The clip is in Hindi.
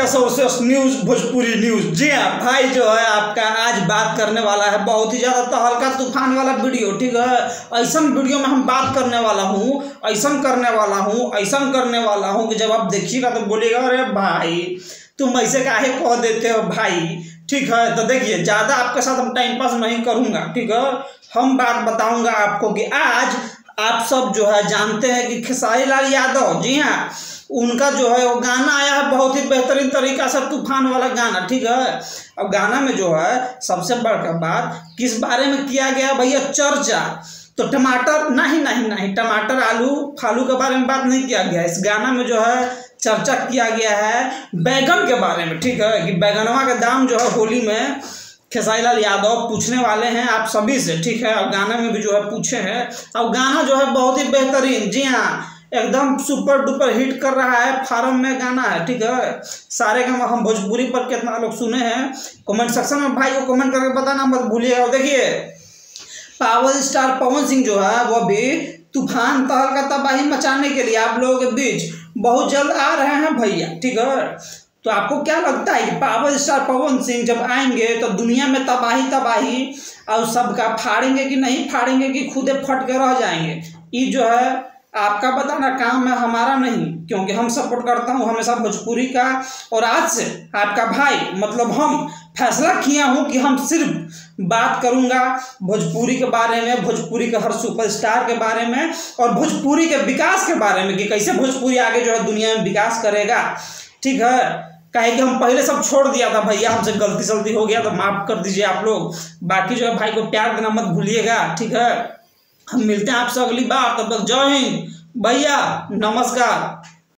Sources news Bhojpuri news. जी हाँ भाई, जो है आपका आज बात करने वाला है बहुत ही ज़्यादा तहलका तूफान वाला वीडियो। ठीक है, ऐसा वीडियो में हम बात करने वाला हूँ, ऐसा करने वाला हूँ कि जब आप देखिएगा तो बोलिएगा अरे भाई तुम ऐसे काहे कह देते हो भाई। ठीक है, तो देखिए ज़्यादा आपके साथ हम टाइम पास नहीं करूँगा। ठीक है, हम बात बताऊँगा आपको कि आज आप सब जो है जानते हैं कि खेसारी लाल यादव, जी हाँ, उनका जो है वो गाना आया है बहुत ही बेहतरीन तरीका से, तूफान वाला गाना। ठीक है, अब गाना में जो है सबसे बड़का बात किस बारे में किया गया भैया, चर्चा तो टमाटर नहीं टमाटर आलू फालू के बारे में बात नहीं किया गया। इस गाना में जो है चर्चा किया गया है बैगन के बारे में। ठीक है, कि बैगनवा का दाम जो है होली में खेसारी लाल यादव पूछने वाले हैं आप सभी से। ठीक है, और गाना में भी जो है पूछे हैं, और गाना जो है बहुत ही बेहतरीन, जी हाँ, एकदम सुपर डुपर हिट कर रहा है। फार्म में गाना है। ठीक है, सारे गाना हम भोजपुरी पर कितना लोग सुने हैं कमेंट सेक्शन में भाई को कमेंट करके बताना मत भूलिएगा। और देखिए पावर स्टार पवन सिंह जो है वो भी तूफान तहलका तबाही मचाने के लिए आप लोगों के बीच बहुत जल्द आ रहे हैं भैया। ठीक है, तो आपको क्या लगता है कि पावर स्टार पवन सिंह जब आएंगे तो दुनिया में तबाही और सबका फाड़ेंगे कि नहीं फाड़ेंगे, कि खुदे फट के रह जाएंगे? ये जो है आपका बताना काम है, हमारा नहीं, क्योंकि हम सपोर्ट करता हूँ हमेशा भोजपुरी का। और आज से आपका भाई मतलब हम फैसला किया हूँ कि हम सिर्फ बात करूँगा भोजपुरी के बारे में, भोजपुरी के हर सुपरस्टार के बारे में, और भोजपुरी के विकास के बारे में कि कैसे भोजपुरी आगे जो है दुनिया में विकास करेगा। ठीक है, कहे कि हम पहले सब छोड़ दिया था भैया, हमसे गलती सलती हो गया तो माफ़ कर दीजिए आप लोग। बाकी जो है भाई को प्यार देना मत भूलिएगा। ठीक है, हम मिलते हैं आपसे अगली बार, तब तक जय हिंद भैया, नमस्कार।